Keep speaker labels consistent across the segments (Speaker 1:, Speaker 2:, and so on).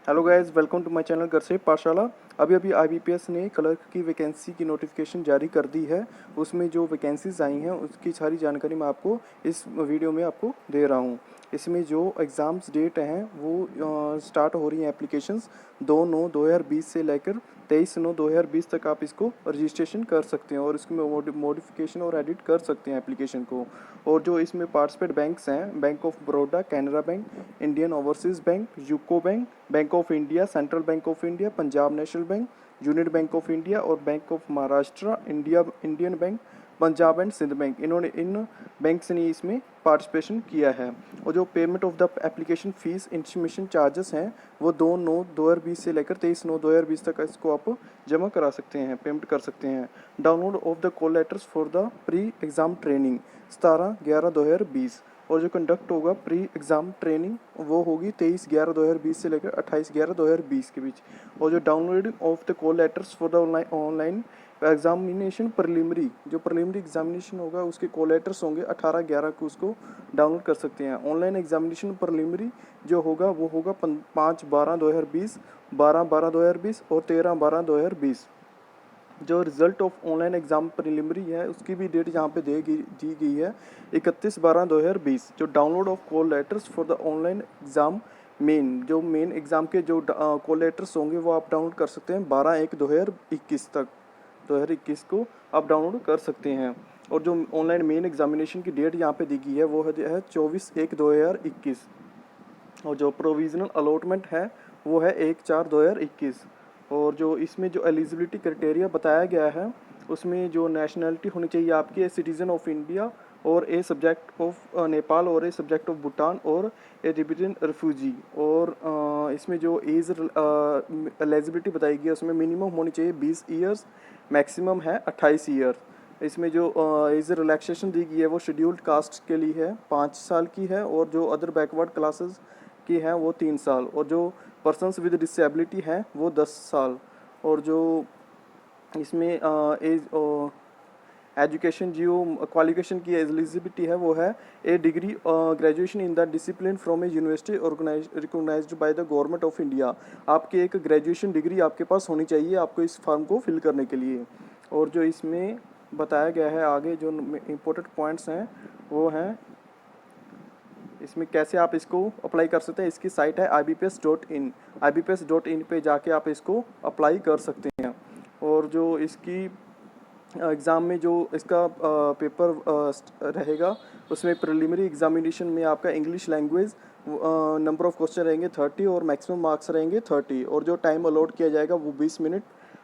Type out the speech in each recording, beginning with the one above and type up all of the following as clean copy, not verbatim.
Speaker 1: Hello guys, welcome to my channel Ghar Se पाठशाला। अभी अभी आईबीपीएस ने क्लर्क की वैकेंसी की नोटिफिकेशन जारी कर दी है। उसमें जो वैकेंसीज आई हैं उसकी सारी जानकारी मैं आपको इस वीडियो में आपको दे रहा हूँ। इसमें जो एग्ज़ाम्स डेट हैं वो स्टार्ट हो रही हैं एप्लीकेशंस 2/9/2020 से लेकर 23/9/2020 तक आप इसको रजिस्ट्रेशन कर सकते हैं और इसमें मॉडिफिकेशन और एडिट कर सकते हैं एप्लीकेशन को। और जो इसमें पार्टिसिपेट बैंक्स हैं, bank of Baroda, Canara bank, Indian overseas bank, UCO bank, bank of India, central bank of India, Punjab national bank, union bank of India और bank of Maharashtra, Indian bank, Punjab and Sindh bank, इन्होंने इन बैंक्स ने इसमें पार्टिसिपेशन किया है। और जो payment of the application fees intimation charges हैं वो 2/9/2020 से लेकर 23/9/2020 तक इसको आप जमा करा सकते हैं, पेमेंट कर सकते हैं। Download of the call letters for the pre exam training 17/11/2020। और जो कंडक्ट होगा प्री एग्ज़ाम ट्रेनिंग वो होगी 23/11/2020 से लेकर 28/11/2020 के बीच। और जो downloading of the call letters for the online examination preliminary, जो प्रिलिमिनरी एग्जामिनेशन होगा उसके कॉल लेटर्स होंगे 18/11 को उसको डाउनलोड कर सकते हैं। ऑनलाइन एग्जामिनेशन प्रिलिमिनरी जो होगा वो होगा 5/12/2020, 12/12/2020 और 13/12/2020। जो result of online exam preliminary है उसकी भी डेट यहाँ पे दी गई है 31/12/2020। जो download of call letters for the online exam जो मेन एग्ज़ाम के जो कॉल लेटर्स होंगे वो आप डाउनलोड कर सकते हैं 12/1/2021 तक, 2021 को आप डाउनलोड कर सकते हैं। और जो ऑनलाइन मेन एग्जामिनेशन की डेट यहाँ पे दी गई है वो है 24/1/2021। और जो प्रोविज़नल अलॉटमेंट है वो है 1/4/2021। और जो इसमें जो एलिजिबिलिटी क्राइटेरिया बताया गया है उसमें जो नेशनैलिटी होनी चाहिए आपकी ए सिटीज़न ऑफ इंडिया और ए सब्जेक्ट ऑफ नेपाल और ए सब्जेक्ट ऑफ भूटान और ए टिबेटन रिफ्यूजी। और इसमें जो एज एलिजिबिलिटी बताई गई है उसमें मिनिमम होनी चाहिए 20 ईयर्स, मैक्सिमम है 28 ईयर। इसमें जो एज रिलैक्सेशन दी गई है वो शेड्यूल्ड कास्ट के लिए है 5 साल की है और जो अदर बैकवर्ड क्लासेस की हैं वो 3 साल और जो पर्सन्स विद डिसेबिलिटी हैं वो 10 साल। और जो इसमें एज एजुकेशन जो क्वालिफिकेशन की एलिजिबिलिटी है वो है a degree graduation in the discipline from a university recognised by the government of India. आपकी एक ग्रेजुएशन डिग्री आपके पास होनी चाहिए आपको इस फॉर्म को फिल करने के लिए। और जो इसमें बताया गया है आगे जो इम्पोर्टेंट पॉइंट्स हैं वो हैं इसमें कैसे आप इसको अप्लाई कर सकते हैं। इसकी साइट है ibps.in, ibps.in पे जाके आप इसको अप्लाई कर सकते हैं। और जो इसकी एग्ज़ाम में जो इसका पेपर रहेगा उसमें प्रिलिमिनरी एग्जामिनेशन में आपका English language number of question रहेंगे 30 और मैक्सिमम मार्क्स रहेंगे 30 और जो टाइम अलॉट किया जाएगा वो 20 मिनट।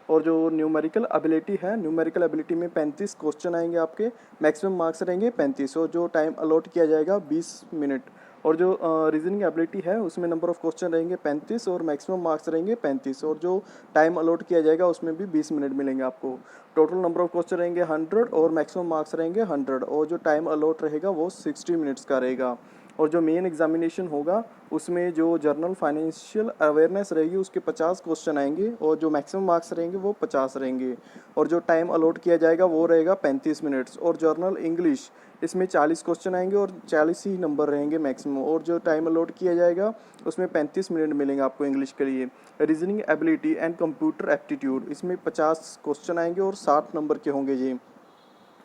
Speaker 1: और जो न्यूमेरिकल एबिलिटी है, न्यूमेरिकल एबिलिटी में 35 क्वेश्चन आएंगे आपके, मैक्सिमम मार्क्स रहेंगे 35 और जो टाइम अलॉट किया जाएगा 20 मिनट। और जो रीजनिंग एबिलिटी है उसमें नंबर ऑफ क्वेश्चन रहेंगे 35 और मैक्सिमम मार्क्स रहेंगे 35 और जो टाइम अलॉट किया जाएगा उसमें भी 20 मिनट मिलेंगे आपको। टोटल नंबर ऑफ क्वेश्चन रहेंगे 100 और मैक्सिमम मार्क्स रहेंगे 100 और जो टाइम अलॉट रहेगा वो 60 मिनट्स का रहेगा। और जो मेन एग्जामिनेशन होगा उसमें जो जर्नल फाइनेंशियल अवेयरनेस रहेगी उसके 50 क्वेश्चन आएंगे और जो मैक्सिमम मार्क्स रहेंगे वो 50 रहेंगे। और जो टाइम अलॉट किया जाएगा वो रहेगा 35 मिनट्स। और जर्नल इंग्लिश इसमें 40 क्वेश्चन आएंगे और 40 ही नंबर रहेंगे मैक्सिमम और जो टाइम अलॉट किया जाएगा उसमें 35 मिनट मिलेंगे आपको इंग्लिश के लिए। Reasoning ability and computer aptitude इसमें 50 क्वेश्चन आएंगे और 60 नंबर के होंगे जी।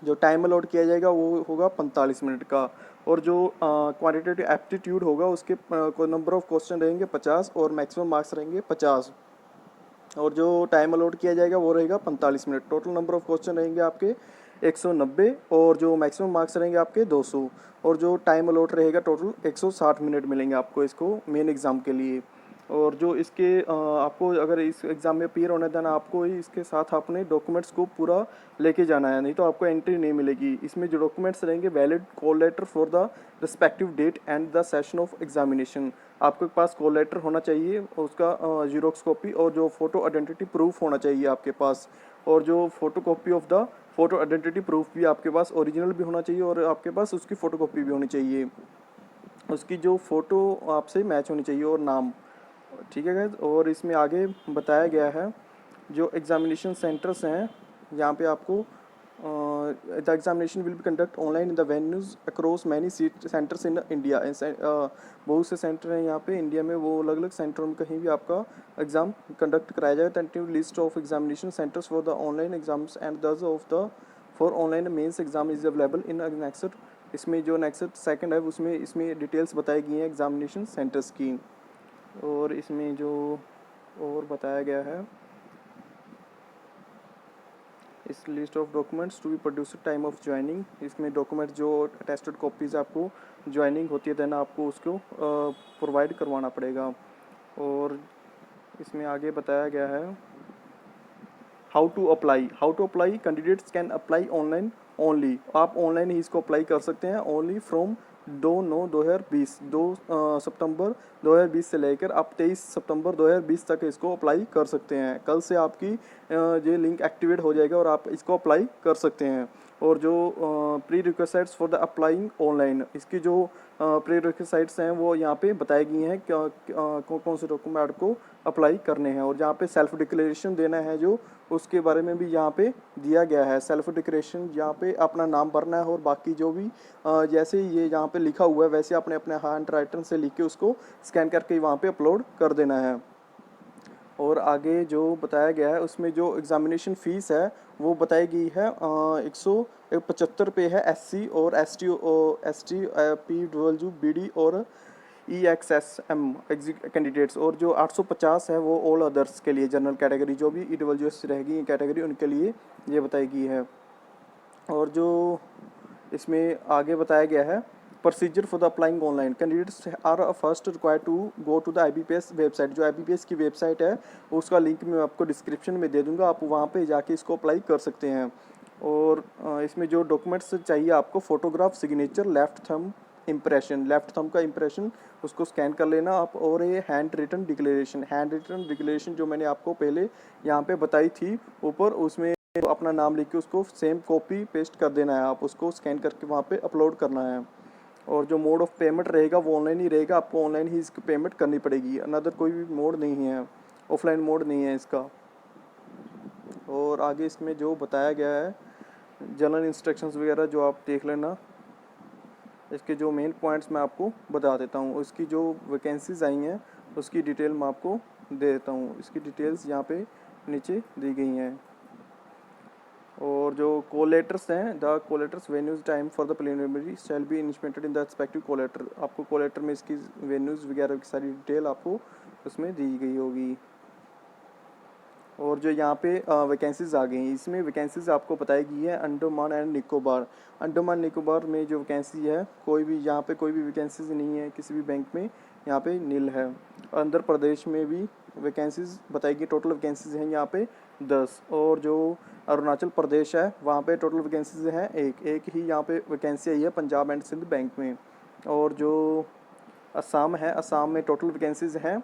Speaker 1: जो टाइम अलॉट किया जाएगा वो होगा 45 मिनट का। और जो क्वांटिटेटिव एप्टीट्यूड होगा उसके नंबर ऑफ क्वेश्चन रहेंगे 50 और मैक्सिमम मार्क्स रहेंगे 50 और जो टाइम अलॉट किया जाएगा वो रहेगा 45 minute. Total number of question रहेंगे आपके 190 और जो मैक्सिमम मार्क्स रहेंगे आपके 200 और जो टाइम अलॉट रहेगा टोटल 160 मिनट मिलेंगे आपको इसको मेन एग्ज़ाम के लिए। और जो इसके आपको अगर इस एग्ज़ाम में अपीयर होना है देन आपको ही इसके साथ अपने डॉक्यूमेंट्स को पूरा लेके जाना है, नहीं तो आपको एंट्री नहीं मिलेगी। इसमें जो डॉक्यूमेंट्स रहेंगे valid call letter for the respective date and the session of examination, आपके पास कॉल लेटर होना चाहिए उसका जीरोक्स कॉपी और जो फ़ोटो आइडेंटिटी प्रूफ होना चाहिए आपके पास। और जो photo copy of the photo identity proof भी आपके पास ओरिजिनल भी होना चाहिए और आपके पास उसकी फ़ोटो कॉपी भी होनी चाहिए, उसकी जो फ़ोटो आपसे मैच होनी चाहिए और नाम। ठीक है गाइस। और इसमें आगे बताया गया है जो एग्ज़ामिनेशन सेंटर्स हैं यहाँ पे आपको the examination will be conduct online in the venues across many seat centres in India. बहुत से सेंटर हैं यहाँ पे इंडिया में, वो अलग अलग सेंटरों में कहीं भी आपका एग्जाम कंडक्ट कराया जाएगा। Tentative list of examination centres for the online exams and दस of the for online mains exam is available in next. इसमें जो नेक्स्ट सेकंड है उसमें इसमें डिटेल्स बताई गई हैं एग्जामिनेशन सेंटर्स की। और इसमें जो और बताया गया है, इस list of documents to be produce time of joining, इसमें डॉक्यूमेंट जो अटेस्टेड कॉपीज़ आपको ज्वाइनिंग होती है देन आपको उसको प्रोवाइड करवाना पड़ेगा। और इसमें आगे बताया गया है how to apply candidates can apply online only. आप ऑनलाइन ही इसको अप्लाई कर सकते हैं ओनली फ्रॉम 2/9/2020, 2 सितंबर 2020 से लेकर आप 23 सितंबर 2020 तक इसको अप्लाई कर सकते हैं। कल से आपकी ये लिंक एक्टिवेट हो जाएगा और आप इसको अप्लाई कर सकते हैं। और जो pre requests for the applying online, इसकी जो प्री रिक्वेस्ट्स हैं वो यहाँ पे बताई गई हैं कौन कौन से डॉक्यूमेंट को अप्लाई करने हैं। और जहाँ पे सेल्फ डिक्लेरेशन देना है जो, उसके बारे में भी यहाँ पे दिया गया है। सेल्फ डिक्लेरेशन यहाँ पे अपना नाम भरना है और बाकी जो भी जैसे ये यहाँ पे लिखा हुआ है वैसे अपने अपने हैंड राइटिंग से लिख के उसको स्कैन करके वहाँ पे अपलोड कर देना है। और आगे जो बताया गया है उसमें जो एग्ज़ामिनेशन फ़ीस है वो बताई गई है 175 है SC और ST PW BD और EXSM कैंडिडेट्स। और जो 850 है वो ऑल अदर्स के लिए, जनरल कैटेगरी जो भी EWS रहेगी कैटेगरी उनके लिए ये बताई गई है। और जो इसमें आगे बताया गया है procedure for the applying online, candidates are first required to go to the IBPS website. जो IBPS की वेबसाइट है उसका लिंक मैं आपको डिस्क्रिप्शन में दे दूंगा, आप वहाँ पे जाके इसको अप्लाई कर सकते हैं। और इसमें जो डॉक्यूमेंट्स चाहिए आपको, photograph, signature, left thumb impression, left thumb का इम्प्रेशन उसको स्कैन कर लेना आप। और ये हैंड रिटन डिक्लेरेशन जो मैंने आपको पहले यहाँ पे बताई थी ऊपर, उसमें तो अपना नाम लिख के उसको सेम कॉपी पेस्ट कर देना है, आप उसको स्कैन करके वहाँ पे अपलोड करना है। और जो मोड ऑफ पेमेंट रहेगा वो ऑनलाइन ही रहेगा, आपको ऑनलाइन ही इसकी पेमेंट करनी पड़ेगी, अनदर कोई भी मोड नहीं है, ऑफलाइन मोड नहीं है इसका। और आगे इसमें जो बताया गया है जनरल इंस्ट्रक्शंस वगैरह जो आप देख लेना, इसके जो मेन पॉइंट्स मैं आपको बता देता हूँ। उसकी जो वैकेंसीज आई हैं उसकी डिटेल मैं आपको दे देता हूँ, इसकी डिटेल्स यहाँ पे नीचे दी गई हैं। और जो कोलेटर्स हैं, the collectors venues time for the preliminary shall be inspected in the respective collector, आपको कोलेटर में इसकी वेन्यूज़ वगैरह की सारी डिटेल आपको उसमें दी गई होगी। और जो यहाँ पे वैकेंसीज आ गई हैं, इसमें वैकेंसीज आपको बताई गई है अंडमान एंड निकोबार। अंडमान निकोबार में जो वैकेंसी है कोई भी यहाँ पे कोई भी वैकेंसीज नहीं है किसी भी बैंक में, यहाँ पे नील है। आंध्र प्रदेश में भी वैकेंसीज बताई गई, टोटल वैकेंसीज हैं यहाँ पे 10। और जो अरुणाचल प्रदेश है वहाँ पे टोटल वैकेंसीज हैं एक ही यहाँ पे वैकेंसी आई है पंजाब एंड सिंध बैंक में। और जो असम है, असम में टोटल वैकेंसीज हैं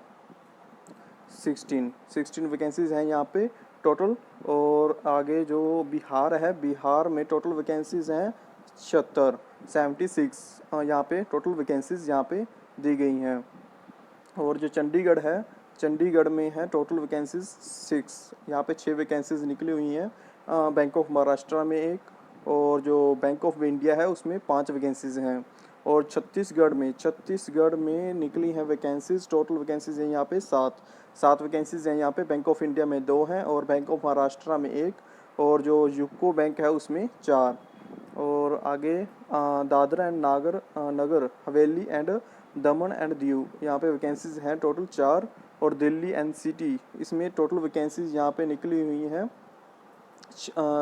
Speaker 1: 16 वैकेंसीज हैं यहाँ पे टोटल। और आगे जो बिहार है, बिहार में टोटल वैकेंसीज हैं 76 यहाँ पे टोटल वैकेंसीज यहाँ पे दी गई हैं। और जो चंडीगढ़ है, चंडीगढ़ में है टोटल वैकेंसीज 6, यहाँ पे 6 वैकेंसीज निकली हुई हैं। बैंक ऑफ महाराष्ट्र में एक, और जो बैंक ऑफ इंडिया है उसमें 5 वैकेंसीज हैं। और छत्तीसगढ़ में निकली हैं वैकेंसीज, टोटल वैकेंसीज हैं यहाँ पे 7 वैकेंसीज हैं यहाँ पे। बैंक ऑफ इंडिया में 2 हैं और बैंक ऑफ महाराष्ट्र में 1, और जो यूको बैंक है उसमें 4। और आगे Dadra and Nagar Haveli and Daman and Diu, यहाँ पे वैकेंसीज हैं टोटल 4। और दिल्ली NCT, इसमें टोटल वैकेंसीज यहाँ पे निकली हुई हैं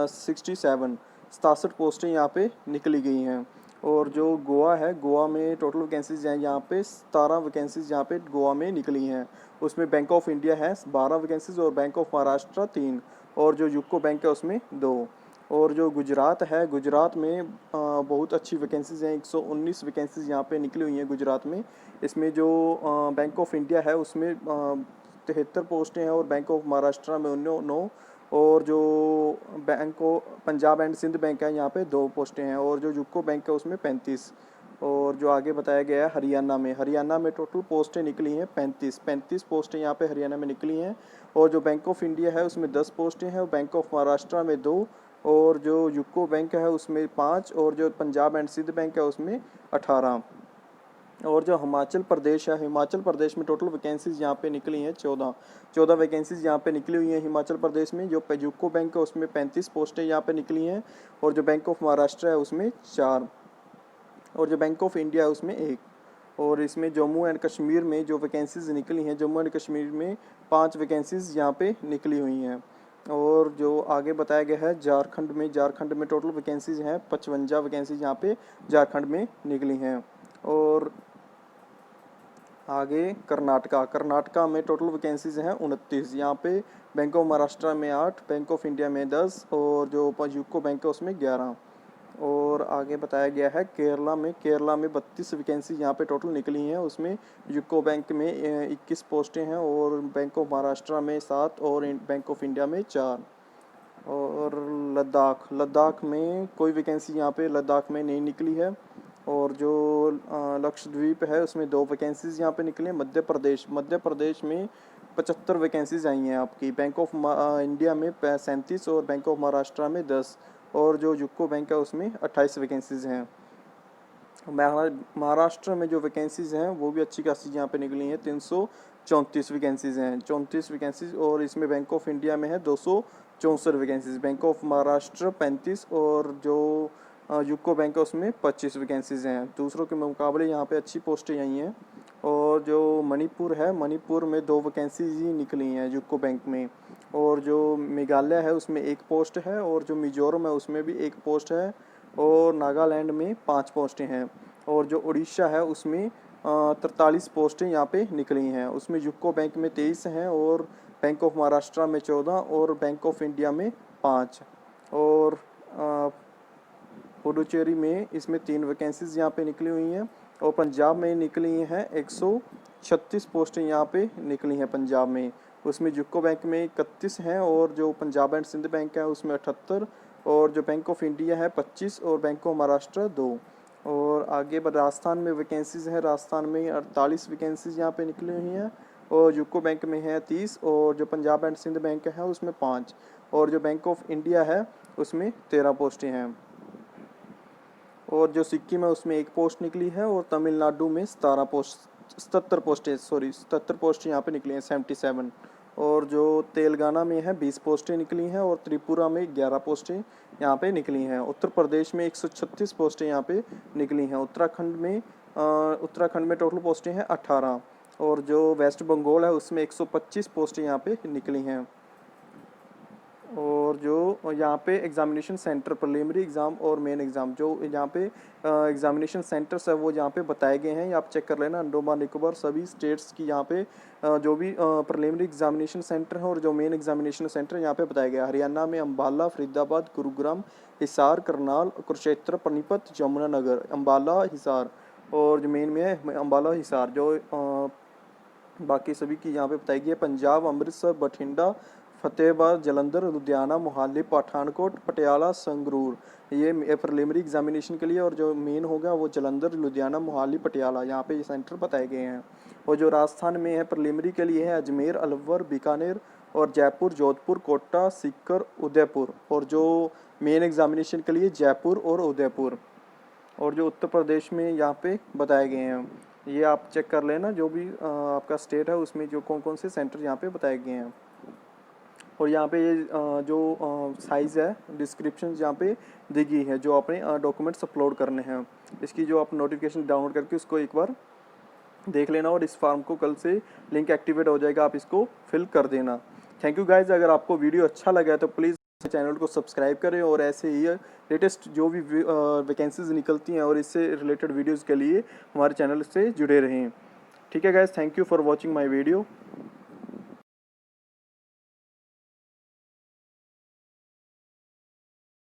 Speaker 1: 67 पोस्टें यहाँ पे निकली गई हैं। और जो गोवा है, गोवा में टोटल वैकेंसीज हैं यहाँ पे 17 वैकेंसीज यहाँ पे गोवा में निकली हैं। उसमें बैंक ऑफ इंडिया है 12 वैकेंसीज और बैंक ऑफ महाराष्ट्र 3, और जो यूको बैंक है उसमें 2। और जो गुजरात है, गुजरात में बहुत अच्छी वैकेंसीज हैं, 119 वैकेंसीज यहाँ पे निकली हुई हैं गुजरात में। इसमें जो बैंक ऑफ इंडिया है उसमें 73 पोस्टें हैं और बैंक ऑफ महाराष्ट्र में 9, और जो bank of Punjab and Sindh bank है यहाँ पे 2 पोस्टें हैं, और जो यूको बैंक है उसमें 35। और जो आगे बताया गया है हरियाणा में टोटल पोस्टें निकली हैं 35 पोस्टें यहाँ पे हरियाणा में निकली हैं। और जो बैंक ऑफ इंडिया है उसमें 10 पोस्टें हैं और बैंक ऑफ महाराष्ट्र में 2, और जो यूको बैंक है उसमें 5 और जो पंजाब एंड सिंध बैंक है उसमें 18। और जो हिमाचल प्रदेश है, हिमाचल प्रदेश में टोटल वैकेंसीज यहाँ पे निकली हैं 14 वैकेंसीज यहाँ पे निकली हुई हैं हिमाचल प्रदेश में। जो यूको बैंक है उसमें 35 पोस्टें यहाँ पे निकली हैं और जो बैंक ऑफ महाराष्ट्र है उसमें 4 और जो बैंक ऑफ इंडिया है उसमें 1। और इसमें जम्मू एंड कश्मीर में जो वैकेंसीज निकली हैं, जम्मू एंड कश्मीर में 5 वैकेंसीज यहाँ पे निकली हुई हैं। और जो आगे बताया गया है झारखंड में टोटल वैकेंसीज हैं 55 वैकेंसीज यहाँ पे झारखंड में निकली हैं। और आगे कर्नाटका में टोटल वैकेंसीज हैं 29। यहाँ पे बैंक ऑफ महाराष्ट्र में 8, बैंक ऑफ इंडिया में 10 और जो यूको बैंक है उसमें 11। और आगे बताया गया है केरला में 32 वैकेंसी यहाँ पे टोटल निकली हैं। उसमें यूको बैंक में 21 पोस्टें हैं और बैंक ऑफ महाराष्ट्र में 7 और बैंक ऑफ इंडिया में 4। और लद्दाख में कोई वैकेंसी यहाँ पे लद्दाख में नहीं निकली है। और जो लक्षद्वीप है उसमें 2 वैकेंसीज यहाँ पे निकली हैं। मध्य प्रदेश में 75 वैकेंसीज आई हैं आपकी। बैंक ऑफ इंडिया में 37 और बैंक ऑफ महाराष्ट्र में 10 और जो यूको बैंक है उसमें 28 वैकेंसीज हैं। महाराष्ट्र में जो वैकेंसीज हैं वो भी अच्छी खासी यहाँ पे निकली हैं। 334 वैकेंसीज हैं, 34 वैकेंसीज। और इसमें बैंक ऑफ इंडिया में है 264 वैकेंसीज, बैंक ऑफ महाराष्ट्र 35 और जो यूको बैंक है उसमें 25 वैकेंसीज हैं। दूसरों के मुकाबले यहाँ पे अच्छी पोस्टें आई हैं। और जो मणिपुर में 2 वैकेंसीज ही निकली हैं यूको बैंक में। और जो मेघालय है उसमें 1 पोस्ट है और जो मिजोरम है उसमें भी 1 पोस्ट है और नागालैंड में 5 पोस्टें हैं। और जो उड़ीसा है उसमें 43 पोस्टें यहाँ पे निकली हैं। उसमें यूको बैंक में 23 हैं और बैंक ऑफ महाराष्ट्र में 14 और बैंक ऑफ इंडिया में 5। और पुडुचेरी में इसमें 3 वैकेंसीज यहाँ पे निकली हुई हैं। और पंजाब में निकली हैं 136 पोस्टें यहाँ पे निकली हैं पंजाब में। उसमें यूको बैंक में 31 हैं और जो पंजाब एंड सिंध बैंक है उसमें 78 और जो बैंक ऑफ इंडिया है 25 और बैंक ऑफ महाराष्ट्र 2। और आगे राजस्थान में वैकेंसीज है, राजस्थान में 48 वैकेंसीज यहाँ पे निकली हुई हैं और यूको बैंक में है 30 और जो पंजाब एंड सिंध बैंक है उसमें 5 और जो बैंक ऑफ इंडिया है उसमें 13 पोस्टें हैं। और जो सिक्किम है उसमें 1 पोस्ट निकली है और तमिलनाडु में 77 पोस्टें यहाँ पे निकली हैं 77। और जो तेलंगाना में है 20 पोस्टें निकली हैं और त्रिपुरा में 11 पोस्टें यहाँ पे निकली हैं। उत्तर प्रदेश में 136 पोस्टें यहाँ पे निकली हैं। उत्तराखंड में टोटल पोस्टें हैं 18 और जो वेस्ट बंगाल है उसमें 125 पोस्टें यहाँ पे निकली हैं। और जो यहाँ पे एग्जामिनेशन सेंटर प्रीलिमिनरी एग्ज़ाम और मेन एग्ज़ाम जो यहाँ पे एग्जामिनेशन सेंटर्स है वो यहाँ पे बताए गए हैं, आप चेक कर लेना। अंडमान निकोबार सभी स्टेट्स की यहाँ पे जो भी प्रीलिमिनरी एग्जामिनेशन सेंटर है और जो मेन एग्जामिनेशन सेंटर यहाँ पे बताया गया। हरियाणा में अम्बाला, फरीदाबाद, गुरुग्राम, हिसार, करनाल, कुरुक्षेत्र, पानीपत, यमुनानगर, अम्बाला, हिसार। और जो मेन में है अम्बाला, हिसार। जो बाकी सभी की यहाँ पे बताई गई है पंजाब, अमृतसर, बठिंडा, फतेहाबाद, जलंधर, लुधियाना, मोहाली, पठानकोट, पटियाला, संगरूर। ये प्रीलिमिनरी एग्जामिनेशन के लिए और जो मेन होगा वो जलंधर, लुधियाना, मोहाली, पटियाला, यहाँ पे ये सेंटर बताए गए हैं। और जो राजस्थान में है प्रीलिमिनरी के लिए है अजमेर, अलवर, बीकानेर और जयपुर, जोधपुर, कोटा, सीकर, उदयपुर। और जो मेन एग्जामिनेशन के लिए जयपुर और उदयपुर। और जो उत्तर प्रदेश में यहाँ पे बताए गए हैं ये आप चेक कर लेना, जो भी आपका स्टेट है उसमें जो कौन कौन से सेंटर यहाँ पे बताए गए हैं। और यहाँ पे ये जो साइज़ है डिस्क्रिप्शन यहाँ पे दी गई है जो अपने डॉक्यूमेंट्स अपलोड करने हैं। इसकी जो आप नोटिफिकेशन डाउनलोड करके उसको एक बार देख लेना और इस फॉर्म को कल से लिंक एक्टिवेट हो जाएगा, आप इसको फिल कर देना। Thank you guys. अगर आपको वीडियो अच्छा लगा है तो प्लीज़ चैनल को सब्सक्राइब करें और ऐसे ही लेटेस्ट जो भी वैकेंसीज निकलती हैं और इससे रिलेटेड वीडियोज़ के लिए हमारे चैनल से जुड़े रहें। ठीक है guys, thank you for watching my video.